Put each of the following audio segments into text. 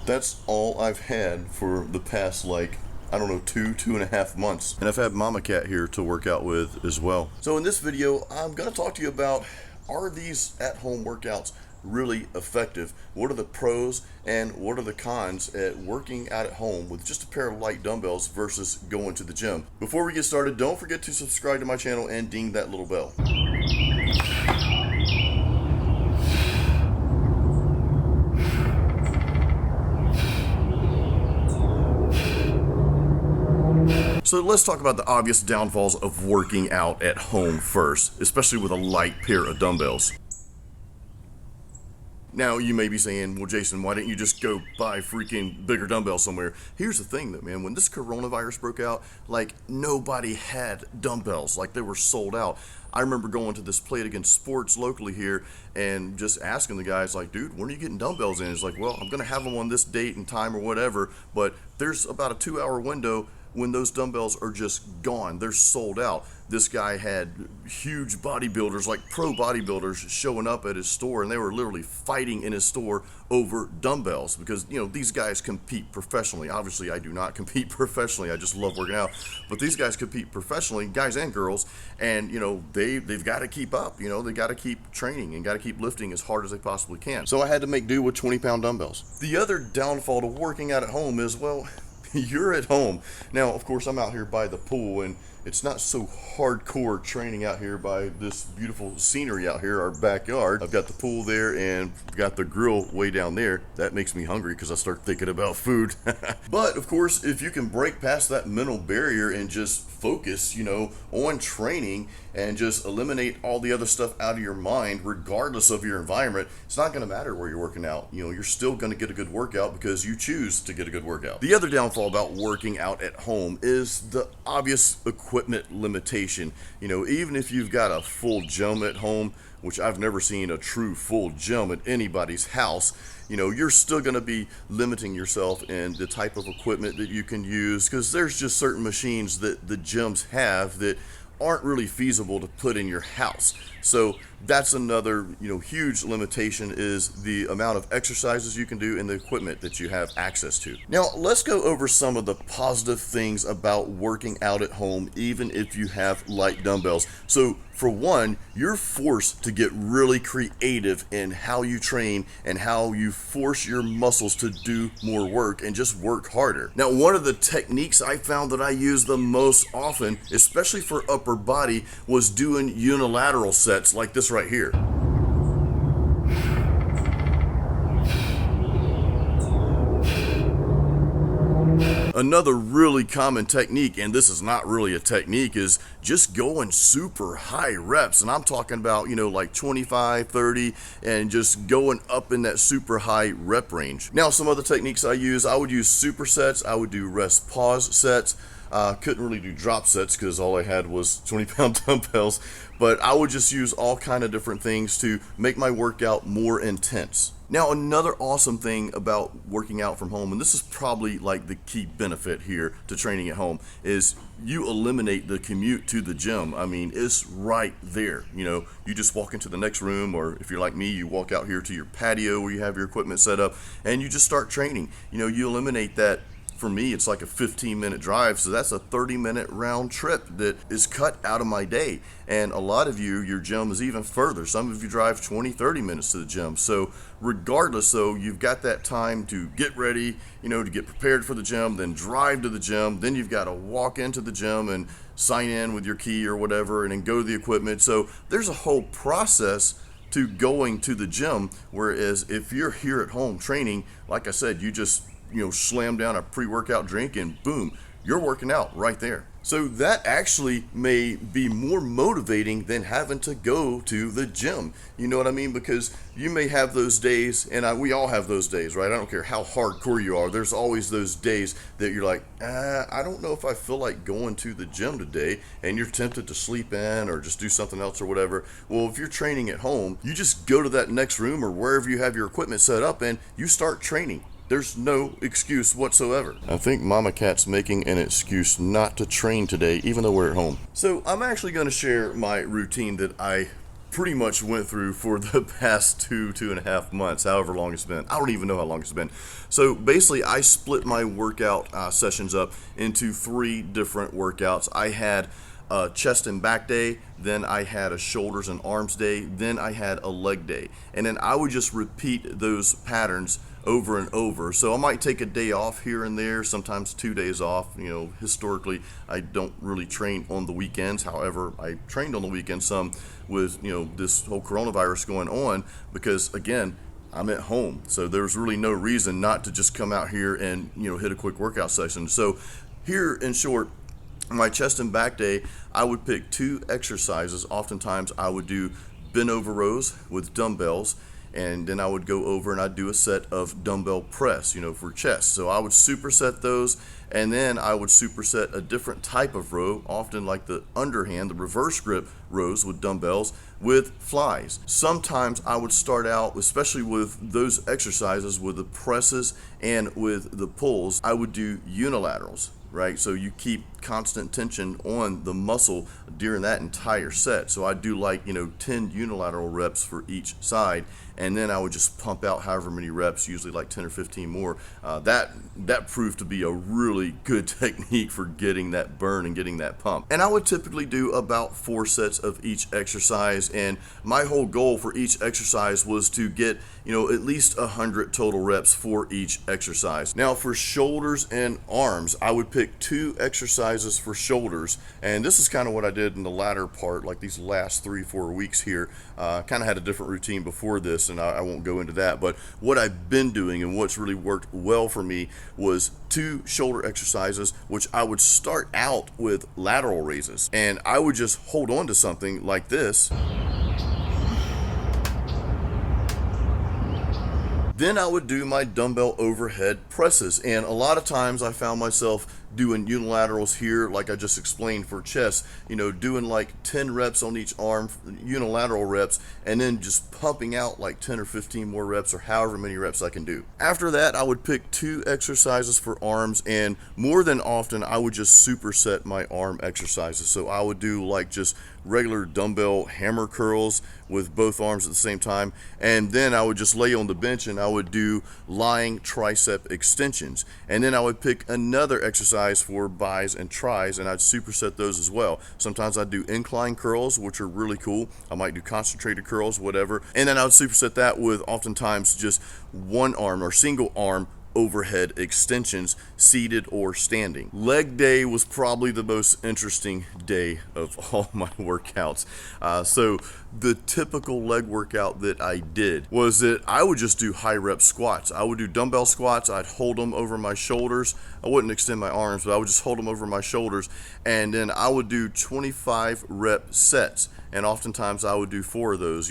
That's all I've had for the past, like, I don't know, 2.5 months. And I've had Mama Cat here to work out with as well. So in this video, I'm gonna talk to you about, are these at-home workouts really effective? What are the pros and what are the cons at working out at home with just a pair of light dumbbells versus going to the gym? Before we get started, don't forget to subscribe to my channel and ding that little bell. So let's talk about the obvious downfalls of working out at home first, especially with a light pair of dumbbells. Now, you may be saying, well, Jason, why didn't you just go buy freaking bigger dumbbells somewhere? Here's the thing though, man, when this coronavirus broke out, like, nobody had dumbbells, like they were sold out. I remember going to this Play It Against Sports locally here and just asking the guys, like, dude, when are you getting dumbbells in? It's like, well, I'm gonna have them on this date and time or whatever, but there's about a 2-hour window when those dumbbells are just gone. They're sold out. This guy had huge bodybuilders, like pro bodybuilders, showing up at his store, and they were literally fighting in his store over dumbbells because, you know, these guys compete professionally. Obviously, I do not compete professionally. I just love working out. But these guys compete professionally, guys and girls, and, you know, they've got to keep up. You know, they got to keep training and got to keep lifting as hard as they possibly can. So I had to make do with 20-pound dumbbells. The other downfall to working out at home is, well, you're at home. Now, of course, I'm out here by the pool, and it's not so hardcore training out here by this beautiful scenery out here, our backyard. I've got the pool there and got the grill way down there. That makes me hungry because I start thinking about food. But, of course, if you can break past that mental barrier and just focus, you know, on training and just eliminate all the other stuff out of your mind, regardless of your environment, it's not going to matter where you're working out. You know, you're still going to get a good workout because you choose to get a good workout. The other downfall about working out at home is the obvious equipment limitation. You know, even if you've got a full gym at home, which I've never seen a true full gym at anybody's house, you know, you're still going to be limiting yourself in the type of equipment that you can use, because there's just certain machines that the gyms have that aren't really feasible to put in your house. So that's another, you know, huge limitation, is the amount of exercises you can do and the equipment that you have access to. Now, let's go over some of the positive things about working out at home, even if you have light dumbbells. So for one, you're forced to get really creative in how you train and how you force your muscles to do more work and just work harder. Now, one of the techniques I found that I use the most often, especially for upper body, was doing unilateral sets like this right here. Another really common technique, and this is not really a technique, is just going super high reps. And I'm talking about, you know, like 25, 30, and just going up in that super high rep range. Now, some other techniques I would use supersets. I would do rest pause sets. Couldn't really do drop sets because all I had was 20-pound dumbbells, but I would just use all kind of different things to make my workout more intense. Now, another awesome thing about working out from home, and this is probably like the key benefit here to training at home, is you eliminate the commute to the gym. I mean, it's right there. You know, you just walk into the next room, or if you're like me, you walk out here to your patio where you have your equipment set up, and you just start training. You know, you eliminate that. For me, it's like a 15-minute drive, so that's a 30-minute round trip that is cut out of my day. And a lot of you, your gym is even further. Some of you drive 20, 30 minutes to the gym. So regardless, though, you've got that time to get ready, you know, to get prepared for the gym, then drive to the gym, then you've got to walk into the gym and sign in with your key or whatever, and then go to the equipment. So there's a whole process to going to the gym, whereas if you're here at home training, like I said, you just, you know, slam down a pre-workout drink and boom, you're working out right there. So that actually may be more motivating than having to go to the gym. You know what I mean? Because you may have those days, and we all have those days, right? I don't care how hardcore you are. There's always those days that you're like, I don't know if I feel like going to the gym today, and you're tempted to sleep in or just do something else or whatever. Well, if you're training at home, you just go to that next room or wherever you have your equipment set up and you start training. There's no excuse whatsoever. I think Mama Cat's making an excuse not to train today, even though we're at home. So I'm actually going to share my routine that I pretty much went through for the past 2.5 months, however long it's been. I don't even know how long it's been. So basically, I split my workout sessions up into 3 different workouts. I had a chest and back day, then I had a shoulders and arms day, then I had a leg day. And then I would just repeat those patterns over and over. So I might take a day off here and there, sometimes 2 days off. Historically, I don't really train on the weekends. However, I trained on the weekends some with, this whole coronavirus going on, because again, I'm at home. So there's really no reason not to just come out here and, hit a quick workout session. So here in short, my chest and back day, I would pick 2 exercises. Oftentimes I would do bent over rows with dumbbells, and then I would go over and I'd do a set of dumbbell press, for chest. So I would superset those, and then I would superset a different type of row, often like the underhand, the reverse grip rows with dumbbells with flies. Sometimes I would start out, especially with those exercises with the presses and with the pulls, I would do unilaterals. Right, so you keep constant tension on the muscle during that entire set. So I do 10 unilateral reps for each side, and then I would just pump out however many reps, usually like 10 or 15 more. That proved to be a really good technique for getting that burn and getting that pump. And I would typically do about 4 sets of each exercise, and my whole goal for each exercise was to get at least 100 total reps for each exercise. Now for shoulders and arms, I would pick 2 exercises for shoulders, and this is kind of what I did in the latter part, like these last 3-4 weeks here. Kind of had a different routine before this, and I won't go into that, but what I've been doing and what's really worked well for me was 2 shoulder exercises, which I would start out with lateral raises, and I would just hold on to something like this. Then I would do my dumbbell overhead presses, and a lot of times I found myself doing unilaterals here, like I just explained for chest, doing like 10 reps on each arm, unilateral reps, and then just pumping out like 10 or 15 more reps, or however many reps I can do. After that, I would pick 2 exercises for arms, and more than often I would just superset my arm exercises. So I would do like just regular dumbbell hammer curls with both arms at the same time, and then I would just lay on the bench and I would do lying tricep extensions, and then I would pick another exercise for bis and tris, and I'd superset those as well. Sometimes I'd do incline curls, which are really cool. I might do concentrated curls, whatever, and then I would superset that with oftentimes just one arm or single arm overhead extensions, seated or standing. Leg day was probably the most interesting day of all my workouts. So the typical leg workout that I did was that I would just do high rep squats. I would do dumbbell squats. I'd hold them over my shoulders. I wouldn't extend my arms, but I would just hold them over my shoulders, and then I would do 25 rep sets. And oftentimes I would do 4 of those,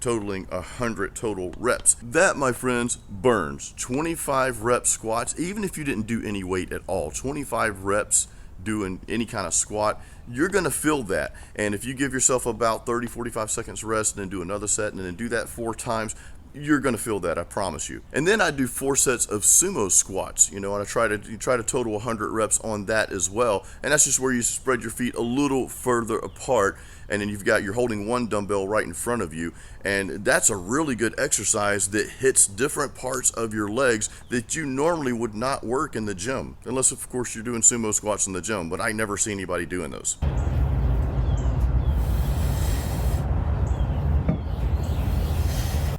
totaling 100 total reps. That, my friends, burns. 25 rep squats, even if you didn't do any weight at all, 25 reps doing any kind of squat, you're going to feel that. And if you give yourself about 30-45 seconds rest and then do another set and then do that 4 times, you're going to feel that, I promise you. And then I do 4 sets of sumo squats, and I try to total 100 reps on that as well. And that's just where you spread your feet a little further apart, and then you're holding one dumbbell right in front of you, and that's a really good exercise that hits different parts of your legs that you normally would not work in the gym, unless of course you're doing sumo squats in the gym, but I never see anybody doing those.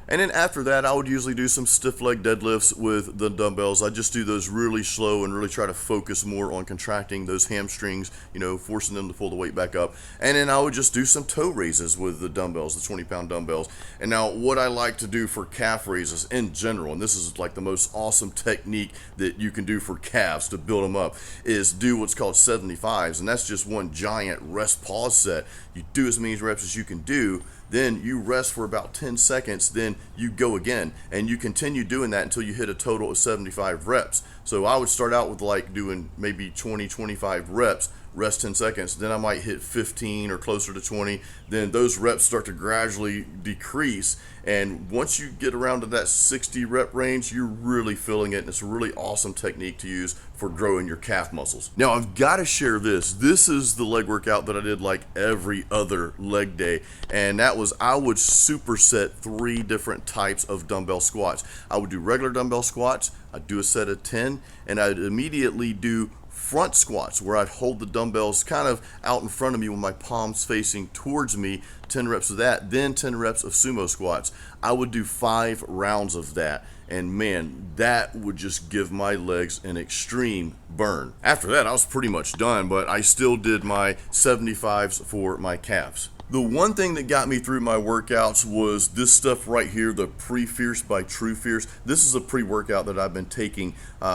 And then after that, I would usually do some stiff leg deadlifts with the dumbbells. I just do those really slow and really try to focus more on contracting those hamstrings, forcing them to pull the weight back up. And then I would just do some toe raises with the dumbbells, the 20-pound dumbbells. And now what I like to do for calf raises in general, and this is like the most awesome technique that you can do for calves to build them up, is do what's called 75s. And that's just one giant rest pause set. You do as many reps as you can do, then you rest for about 10 seconds, then you go again, and you continue doing that until you hit a total of 75 reps. So I would start out with like doing maybe 20-25 reps rest 10 seconds. Then I might hit 15 or closer to 20. Then those reps start to gradually decrease. And once you get around to that 60 rep range, you're really feeling it. And it's a really awesome technique to use for growing your calf muscles. Now, I've got to share this. This is the leg workout that I did like every other leg day. And that was, I would superset 3 different types of dumbbell squats. I would do regular dumbbell squats, I'd do a set of 10, and I'd immediately do front squats where I'd hold the dumbbells kind of out in front of me with my palms facing towards me, 10 reps of that, then 10 reps of sumo squats. I would do 5 rounds of that, and man, that would just give my legs an extreme burn. After that, I was pretty much done, but I still did my 75s for my calves. The one thing that got me through my workouts was this stuff right here, the Pre-Fierce by True Fierce. This is a pre-workout that I've been taking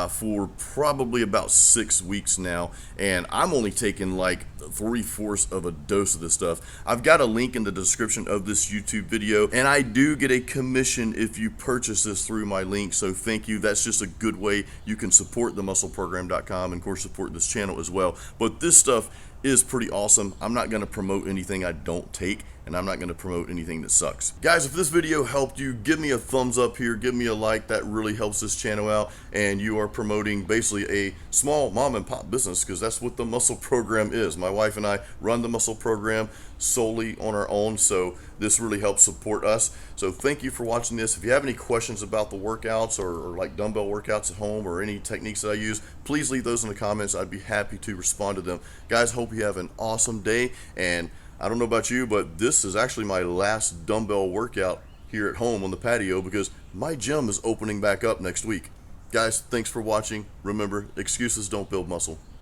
for probably about 6 weeks now, and I'm only taking like 3/4 of a dose of this stuff. I've got a link in the description of this YouTube video, and I do get a commission if you purchase this through my link, so thank you. That's just a good way you can support themuscleprogram.com and of course support this channel as well. But this stuff is pretty awesome. I'm not going to promote anything I don't take, and I'm not going to promote anything that sucks. Guys, if this video helped you, give me a thumbs up here, give me a like. That really helps this channel out, and you are promoting basically a small mom and pop business, because that's what the Muscle Program is. My wife and I run the Muscle Program solely on our own, so this really helps support us. So thank you for watching this. If you have any questions about the workouts or like dumbbell workouts at home or any techniques that I use, please leave those in the comments. I'd be happy to respond to them. Guys, hope you have an awesome day, and I don't know about you, but this is actually my last dumbbell workout here at home on the patio because my gym is opening back up next week. Guys, thanks for watching. Remember, excuses don't build muscle.